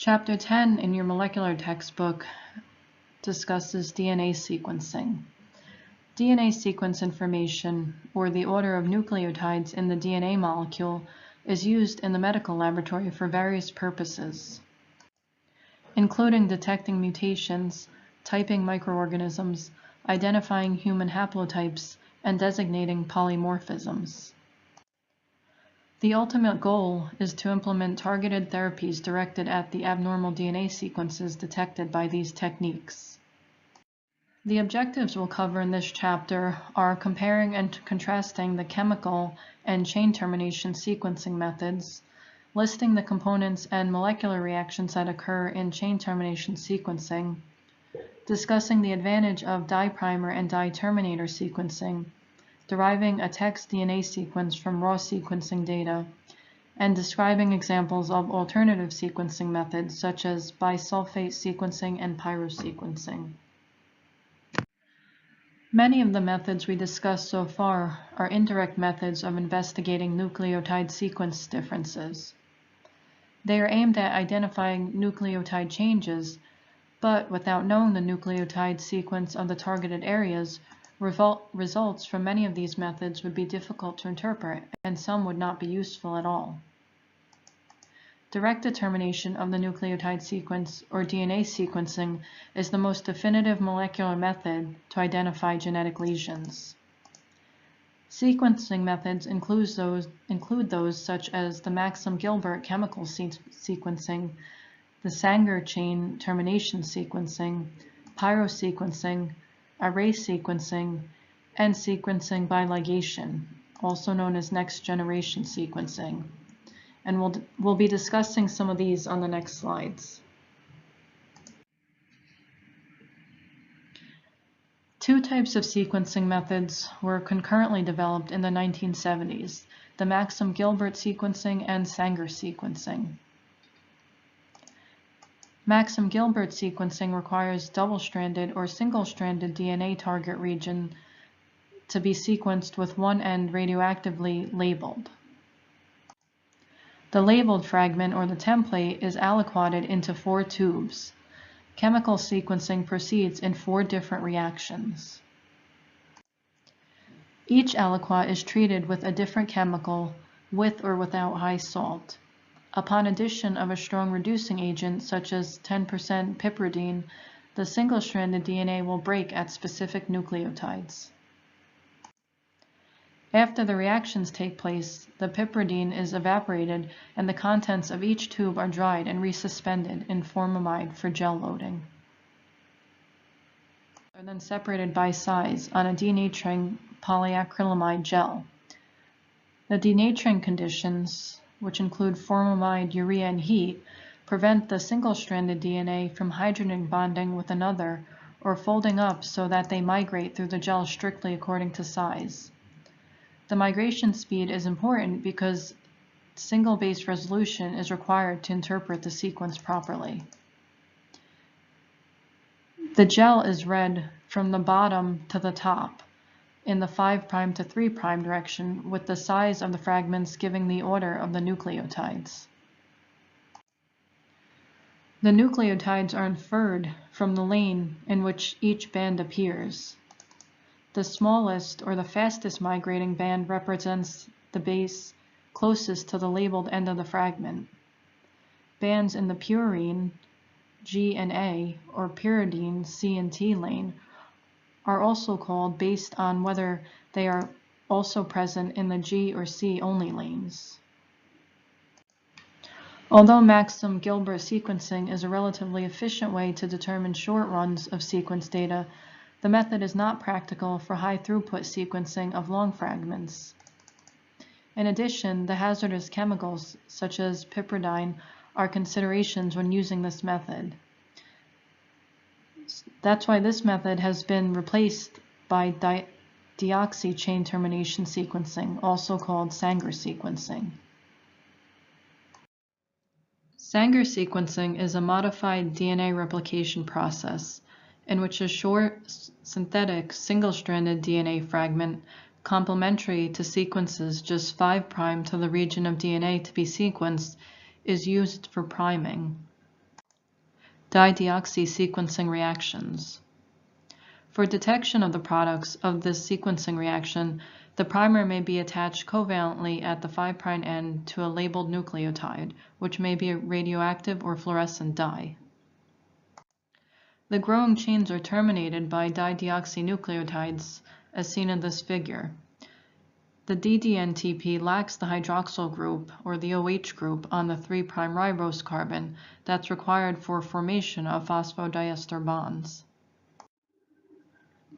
Chapter 10 in your molecular textbook discusses DNA sequencing. DNA sequence information, or the order of nucleotides in the DNA molecule, is used in the medical laboratory for various purposes, including detecting mutations, typing microorganisms, identifying human haplotypes, and designating polymorphisms. The ultimate goal is to implement targeted therapies directed at the abnormal DNA sequences detected by these techniques. The objectives we'll cover in this chapter are comparing and contrasting the chemical and chain termination sequencing methods, listing the components and molecular reactions that occur in chain termination sequencing, discussing the advantage of diprimer and di-terminator sequencing, deriving a text DNA sequence from raw sequencing data, and describing examples of alternative sequencing methods such as bisulfate sequencing and pyrosequencing. Many of the methods we discussed so far are indirect methods of investigating nucleotide sequence differences. They are aimed at identifying nucleotide changes, but without knowing the nucleotide sequence of the targeted areas, results from many of these methods would be difficult to interpret, and some would not be useful at all. Direct determination of the nucleotide sequence, or DNA sequencing, is the most definitive molecular method to identify genetic lesions. Sequencing methods include those such as the Maxam-Gilbert chemical sequencing, the Sanger chain termination sequencing, pyrosequencing, array sequencing, and sequencing by ligation, also known as next-generation sequencing. And we'll be discussing some of these on the next slides. Two types of sequencing methods were concurrently developed in the 1970s, the Maxam-Gilbert sequencing and Sanger sequencing. Maxam-Gilbert sequencing requires double-stranded or single-stranded DNA target region to be sequenced with one end radioactively labeled. The labeled fragment, or the template, is aliquoted into 4 tubes. Chemical sequencing proceeds in 4 different reactions. Each aliquot is treated with a different chemical, with or without high salt. Upon addition of a strong reducing agent, such as 10% piperidine, the single-stranded DNA will break at specific nucleotides. After the reactions take place, the piperidine is evaporated and the contents of each tube are dried and resuspended in formamide for gel loading. They are then separated by size on a denaturing polyacrylamide gel. The denaturing conditions, which include formamide, urea, and heat, prevent the single-stranded DNA from hydrogen bonding with another or folding up so that they migrate through the gel strictly according to size. The migration speed is important because single base resolution is required to interpret the sequence properly. The gel is read from the bottom to the top in the 5' to 3' direction, with the size of the fragments giving the order of the nucleotides. The nucleotides are inferred from the lane in which each band appears. The smallest or the fastest migrating band represents the base closest to the labeled end of the fragment. Bands in the purine, G and A, or pyridine, C and T lane, are also called based on whether they are also present in the G or C only lanes. Although Maxam-Gilbert sequencing is a relatively efficient way to determine short runs of sequence data, the method is not practical for high throughput sequencing of long fragments. In addition, the hazardous chemicals, such as piperidine, are considerations when using this method. That's why this method has been replaced by deoxy chain termination sequencing, also called Sanger sequencing. Sanger sequencing is a modified DNA replication process in which a short, synthetic, single-stranded DNA fragment, complementary to sequences just 5' to the region of DNA to be sequenced, is used for priming. dideoxy sequencing reactions. For detection of the products of this sequencing reaction, the primer may be attached covalently at the 5' end to a labeled nucleotide, which may be a radioactive or fluorescent dye. The growing chains are terminated by dideoxynucleotides, as seen in this figure. The DDNTP lacks the hydroxyl group, or the OH group, on the 3' ribose carbon that's required for formation of phosphodiester bonds.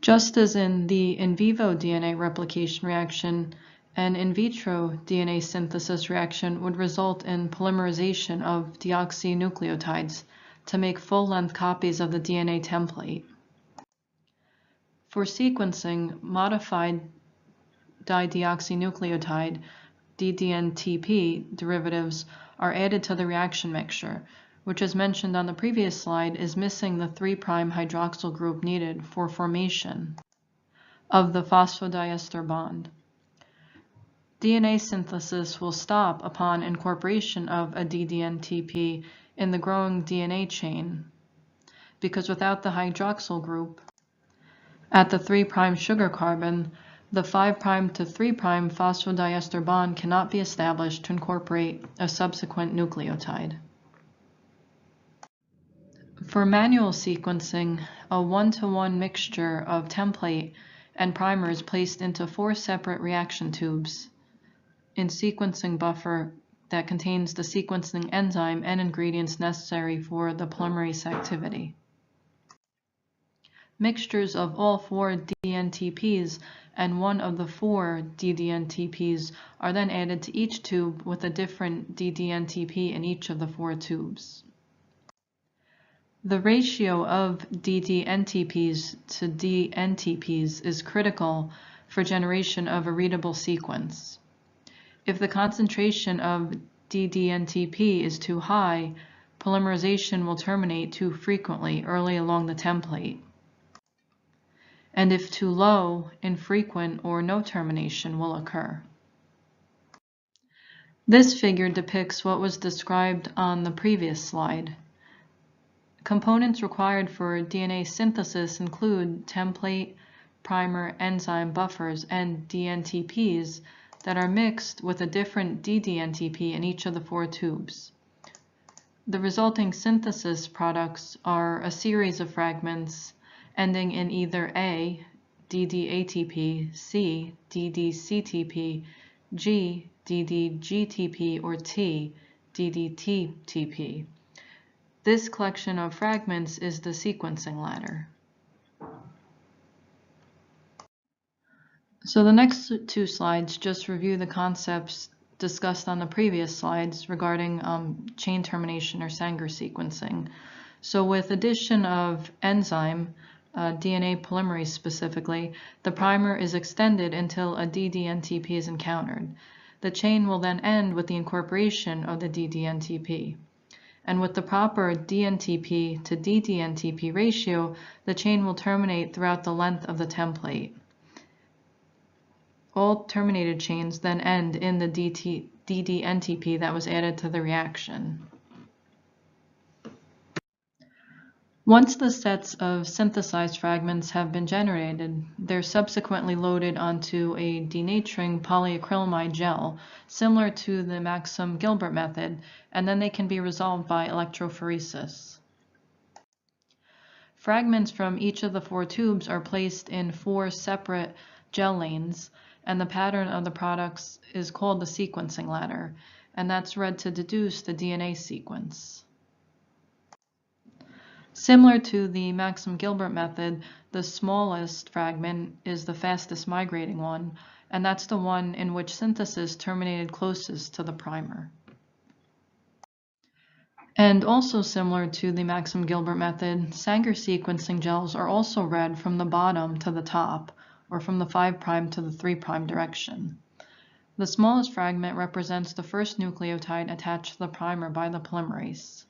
Just as in the in vivo DNA replication reaction, an in vitro DNA synthesis reaction would result in polymerization of deoxynucleotides to make full-length copies of the DNA template. For sequencing, modified dideoxynucleotide DDNTP derivatives are added to the reaction mixture, which, as mentioned on the previous slide, is missing the 3' hydroxyl group needed for formation of the phosphodiester bond. DNA synthesis will stop upon incorporation of a DDNTP in the growing DNA chain, because without the hydroxyl group at the 3' sugar carbon, the 5' to 3' phosphodiester bond cannot be established to incorporate a subsequent nucleotide. For manual sequencing, a 1-to-1 mixture of template and primer is placed into 4 separate reaction tubes in sequencing buffer that contains the sequencing enzyme and ingredients necessary for the polymerase activity. Mixtures of all 4 DNTPs and one of the 4 DDNTPs are then added to each tube with a different DDNTP in each of the 4 tubes. The ratio of DDNTPs to DNTPs is critical for generation of a readable sequence. If the concentration of DDNTP is too high, polymerization will terminate too frequently early along the template. And if too low, infrequent or no termination will occur. This figure depicts what was described on the previous slide. Components required for DNA synthesis include template, primer, enzyme, buffers, and DNTPs that are mixed with a different DDNTP in each of the 4 tubes. The resulting synthesis products are a series of fragments ending in either A, DDATP, C, DDCTP, G, DDGTP, or T, DDTTP. This collection of fragments is the sequencing ladder. So the next 2 slides just review the concepts discussed on the previous slides regarding chain termination or Sanger sequencing. So with addition of enzyme, DNA polymerase specifically, the primer is extended until a DDNTP is encountered. The chain will then end with the incorporation of the DDNTP. And with the proper DNTP to DDNTP ratio, the chain will terminate throughout the length of the template. All terminated chains then end in the DDNTP that was added to the reaction. Once the sets of synthesized fragments have been generated, they're subsequently loaded onto a denaturing polyacrylamide gel, similar to the Maxim Gilbert method, and then they can be resolved by electrophoresis. Fragments from each of the 4 tubes are placed in 4 separate gel lanes, and the pattern of the products is called the sequencing ladder, and that's read to deduce the DNA sequence. Similar to the Maxim Gilbert method, the smallest fragment is the fastest migrating one, and that's the one in which synthesis terminated closest to the primer. And also similar to the Maxim Gilbert method, Sanger sequencing gels are also read from the bottom to the top, or from the 5' to the 3' direction. The smallest fragment represents the first nucleotide attached to the primer by the polymerase,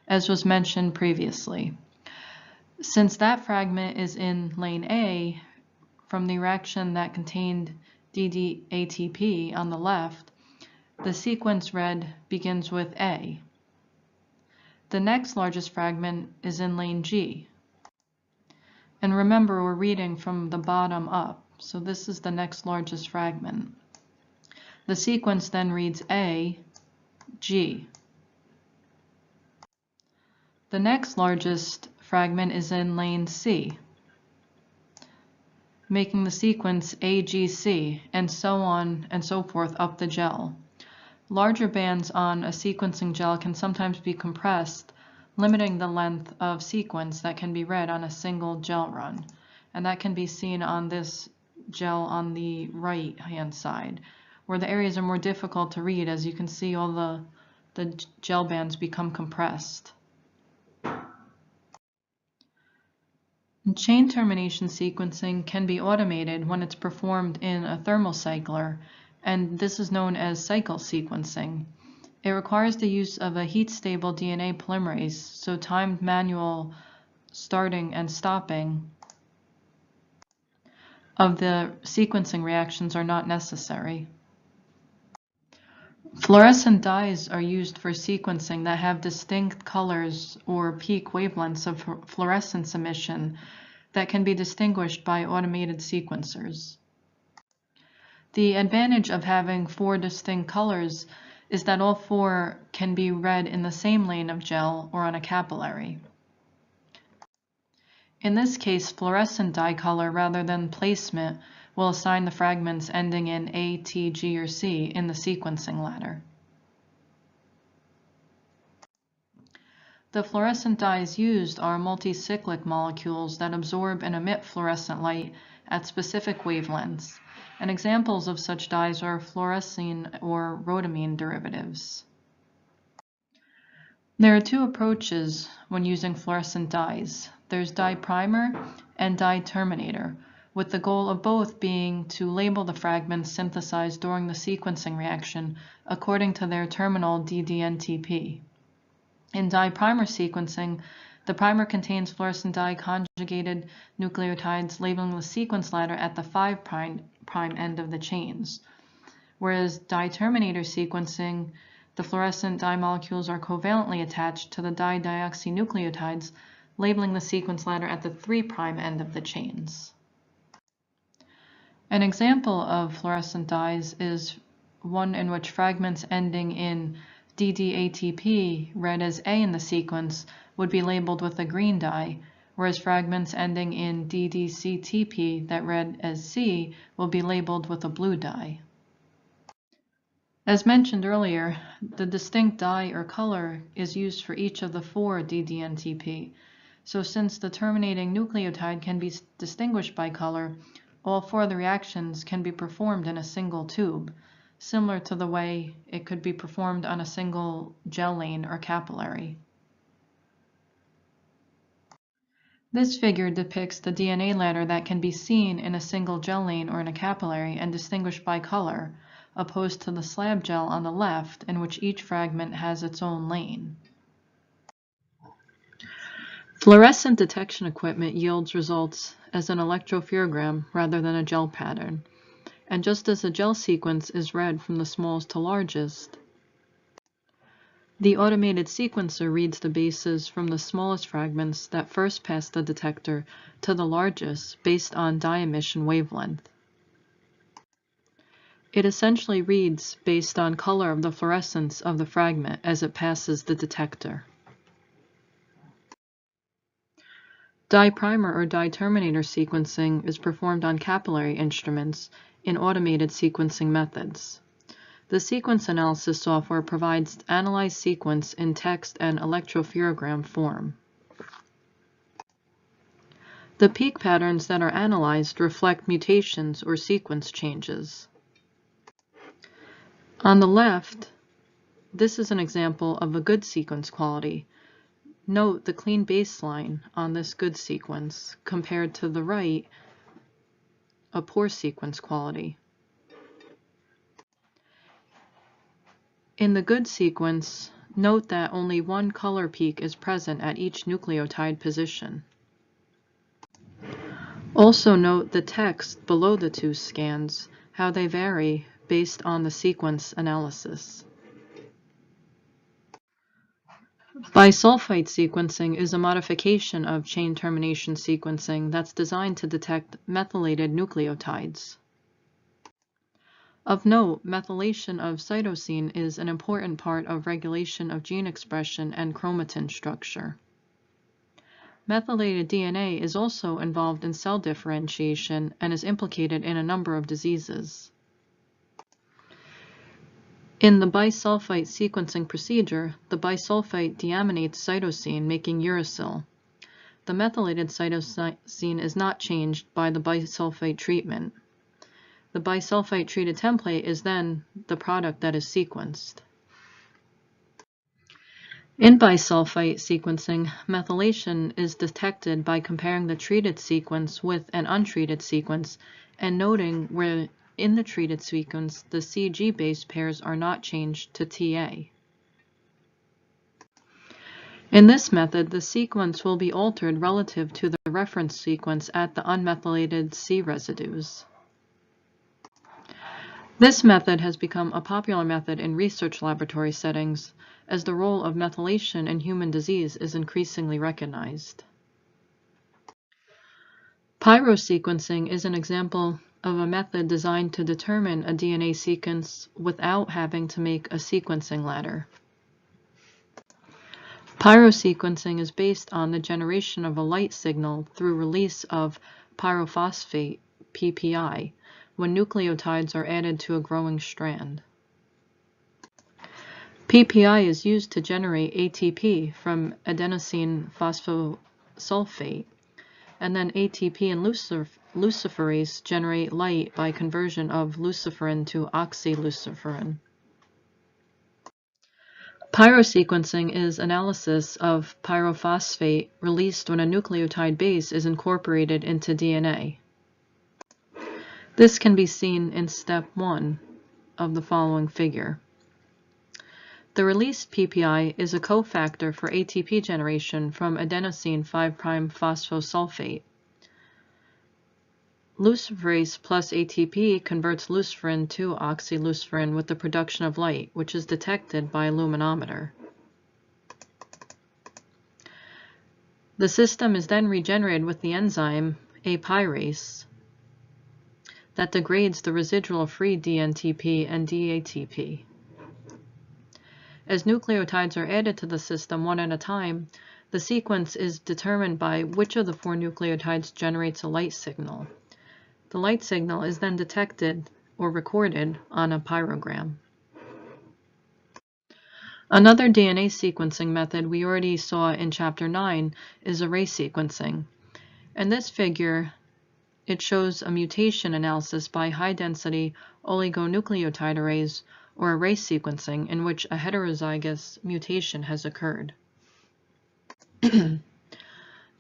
as was mentioned previously. Since that fragment is in lane A from the reaction that contained DDATP on the left, the sequence read begins with A. The next largest fragment is in lane G. And remember, we're reading from the bottom up, so this is the next largest fragment. The sequence then reads A, G. The next largest fragment is in lane C, making the sequence AGC, and so on and so forth up the gel. Larger bands on a sequencing gel can sometimes be compressed, limiting the length of sequence that can be read on a single gel run. And that can be seen on this gel on the right-hand side, where the areas are more difficult to read, as you can see all the gel bands become compressed. Chain termination sequencing can be automated when it's performed in a thermocycler, and this is known as cycle sequencing. It requires the use of a heat-stable DNA polymerase, so timed manual starting and stopping of the sequencing reactions are not necessary. Fluorescent dyes are used for sequencing that have distinct colors or peak wavelengths of fluorescence emission that can be distinguished by automated sequencers. The advantage of having 4 distinct colors is that all 4 can be read in the same lane of gel or on a capillary. In this case, fluorescent dye color rather than placement will assign the fragments ending in A, T, G, or C in the sequencing ladder. The fluorescent dyes used are multicyclic molecules that absorb and emit fluorescent light at specific wavelengths, and examples of such dyes are fluorescein or rhodamine derivatives. There are 2 approaches when using fluorescent dyes. There's dye primer and dye terminator, with the goal of both being to label the fragments synthesized during the sequencing reaction according to their terminal DDNTP. In dye primer sequencing, the primer contains fluorescent dye conjugated nucleotides labeling the sequence ladder at the 5' end of the chains, whereas dye terminator sequencing, the fluorescent dye molecules are covalently attached to the di-deoxynucleotides, labeling the sequence ladder at the 3' end of the chains. An example of fluorescent dyes is one in which fragments ending in DDATP, read as A in the sequence, would be labeled with a green dye, whereas fragments ending in DDCTP that read as C will be labeled with a blue dye. As mentioned earlier, the distinct dye or color is used for each of the 4 DDNTP. So since the terminating nucleotide can be distinguished by color, all 4 of the reactions can be performed in a single tube, similar to the way it could be performed on a single gel lane or capillary. This figure depicts the DNA ladder that can be seen in a single gel lane or in a capillary and distinguished by color, opposed to the slab gel on the left, in which each fragment has its own lane. Fluorescent detection equipment yields results as an electropherogram rather than a gel pattern, and just as the gel sequence is read from the smallest to largest, the automated sequencer reads the bases from the smallest fragments that first pass the detector to the largest based on dye emission wavelength. It essentially reads based on color of the fluorescence of the fragment as it passes the detector. Dye primer or dye terminator sequencing is performed on capillary instruments in automated sequencing methods. The sequence analysis software provides analyzed sequence in text and electropherogram form. The peak patterns that are analyzed reflect mutations or sequence changes. On the left, this is an example of a good sequence quality. Note the clean baseline on this good sequence compared to the right, a poor sequence quality. In the good sequence, note that only one color peak is present at each nucleotide position. Also note the text below the 2 scans, how they vary based on the sequence analysis. Bisulfite sequencing is a modification of chain termination sequencing that's designed to detect methylated nucleotides. Of note, methylation of cytosine is an important part of regulation of gene expression and chromatin structure. Methylated DNA is also involved in cell differentiation and is implicated in a number of diseases. In the bisulfite sequencing procedure, the bisulfite deaminates cytosine, making uracil. The methylated cytosine is not changed by the bisulfite treatment. The bisulfite treated template is then the product that is sequenced. In bisulfite sequencing, methylation is detected by comparing the treated sequence with an untreated sequence and noting where in the treated sequence the CG base pairs are not changed to TA. In this method, the sequence will be altered relative to the reference sequence at the unmethylated C residues. This method has become a popular method in research laboratory settings as the role of methylation in human disease is increasingly recognized. Pyrosequencing is an example of a method designed to determine a DNA sequence without having to make a sequencing ladder. Pyrosequencing is based on the generation of a light signal through release of pyrophosphate, PPI, when nucleotides are added to a growing strand. PPI is used to generate ATP from adenosine phosphosulfate, and then ATP and luciferase generate light by conversion of luciferin to oxyluciferin. Pyrosequencing is analysis of pyrophosphate released when a nucleotide base is incorporated into DNA. This can be seen in step 1 of the following figure. The released PPI is a cofactor for ATP generation from adenosine 5' phosphosulfate. Luciferase plus ATP converts luciferin to oxyluciferin with the production of light, which is detected by a luminometer. The system is then regenerated with the enzyme apyrase that degrades the residual free DNTP and DATP. As nucleotides are added to the system one at a time, the sequence is determined by which of the 4 nucleotides generates a light signal. The light signal is then detected or recorded on a pyrogram. Another DNA sequencing method we already saw in Chapter 9 is array sequencing. In this figure, it shows a mutation analysis by high-density oligonucleotide arrays or array sequencing in which a heterozygous mutation has occurred. The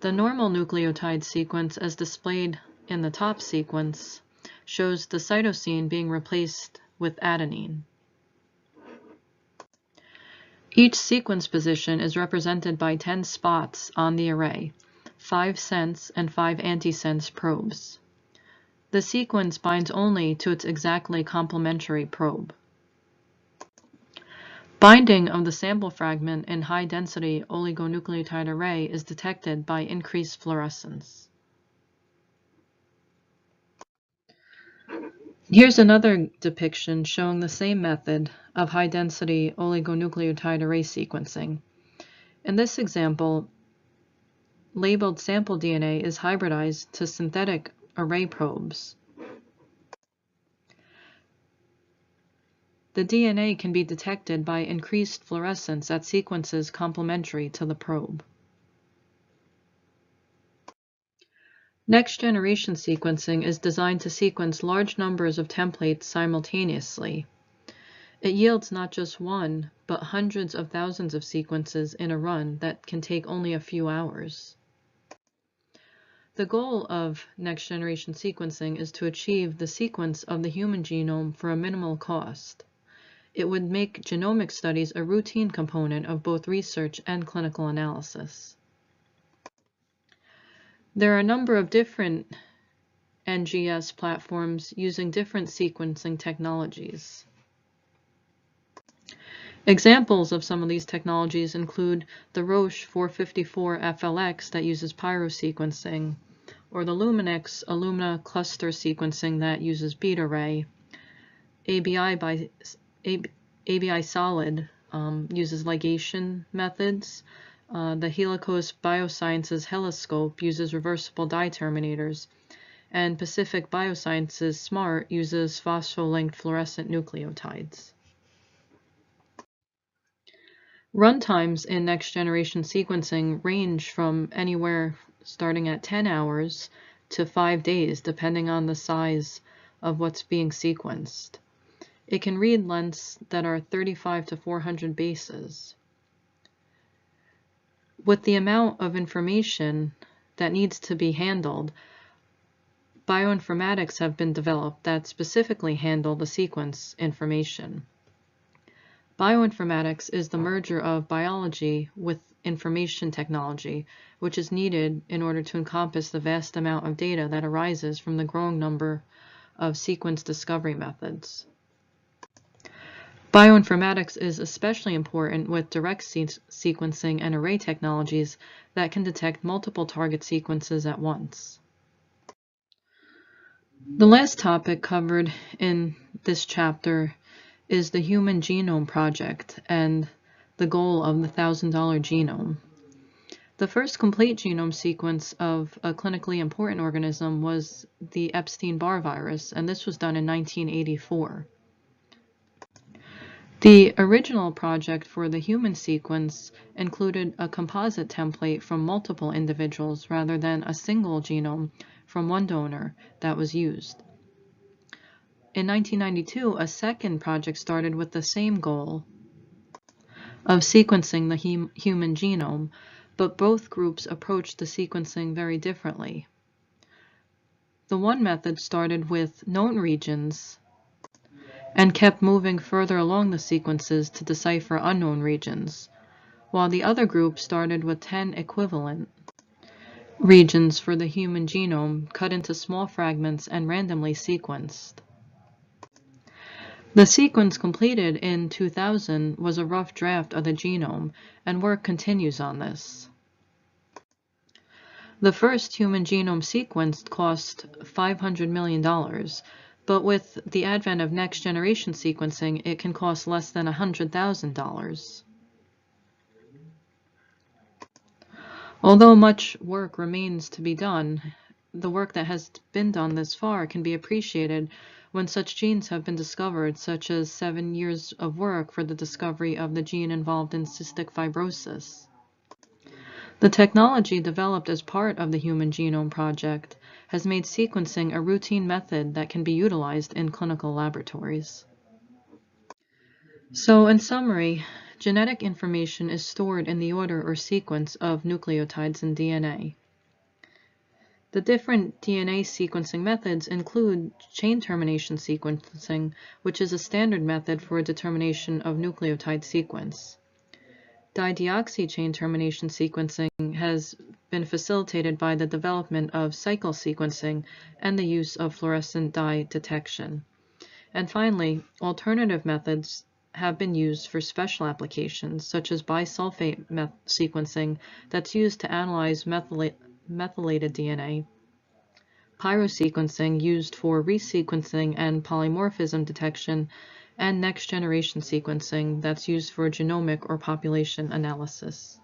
normal nucleotide sequence, as displayed in the top sequence, shows the cytosine being replaced with adenine. Each sequence position is represented by 10 spots on the array, 5 sense and 5 antisense probes. The sequence binds only to its exactly complementary probe. Binding of the sample fragment in high-density oligonucleotide array is detected by increased fluorescence. Here's another depiction showing the same method of high-density oligonucleotide array sequencing. In this example, labeled sample DNA is hybridized to synthetic array probes. The DNA can be detected by increased fluorescence at sequences complementary to the probe. Next-generation sequencing is designed to sequence large numbers of templates simultaneously. It yields not just one, but hundreds of thousands of sequences in a run that can take only a few hours. The goal of next-generation sequencing is to achieve the sequence of the human genome for a minimal cost. It would make genomic studies a routine component of both research and clinical analysis. There are a number of different NGS platforms using different sequencing technologies. Examples of some of these technologies include the Roche 454 FLX that uses pyrosequencing, or the Luminex Illumina cluster sequencing that uses beta ray. ABI Solid uses ligation methods. The Helicos Biosciences Heliscope uses reversible dye terminators. And Pacific Biosciences SMART uses phospholinked fluorescent nucleotides. Runtimes in next-generation sequencing range from anywhere starting at 10 hours to 5 days, depending on the size of what's being sequenced. It can read lengths that are 35 to 400 bases. With the amount of information that needs to be handled, bioinformatics have been developed that specifically handle the sequence information. Bioinformatics is the merger of biology with information technology, which is needed in order to encompass the vast amount of data that arises from the growing number of sequence discovery methods. Bioinformatics is especially important with direct sequencing and array technologies that can detect multiple target sequences at once. The last topic covered in this chapter is the Human Genome Project and the goal of the $1,000 genome. The first complete genome sequence of a clinically important organism was the Epstein-Barr virus, and this was done in 1984. The original project for the human sequence included a composite template from multiple individuals rather than a single genome from one donor that was used. In 1992, a second project started with the same goal of sequencing the human genome, but both groups approached the sequencing very differently. The one method started with known regions and kept moving further along the sequences to decipher unknown regions, while the other group started with 10 equivalent regions for the human genome cut into small fragments and randomly sequenced. The sequence completed in 2000 was a rough draft of the genome, and work continues on this. The first human genome sequenced cost $500 million, but with the advent of next-generation sequencing, it can cost less than $100,000. Although much work remains to be done, the work that has been done this far can be appreciated when such genes have been discovered, such as 7 years of work for the discovery of the gene involved in cystic fibrosis. The technology developed as part of the Human Genome Project has made sequencing a routine method that can be utilized in clinical laboratories. So, in summary, genetic information is stored in the order or sequence of nucleotides in DNA. The different DNA sequencing methods include chain termination sequencing, which is a standard method for a determination of nucleotide sequence. Dideoxy chain termination sequencing has been facilitated by the development of cycle sequencing and the use of fluorescent dye detection. And finally, alternative methods have been used for special applications, such as bisulfate sequencing that's used to analyze methylated DNA, pyrosequencing used for resequencing and polymorphism detection, and next-generation sequencing that's used for genomic or population analysis.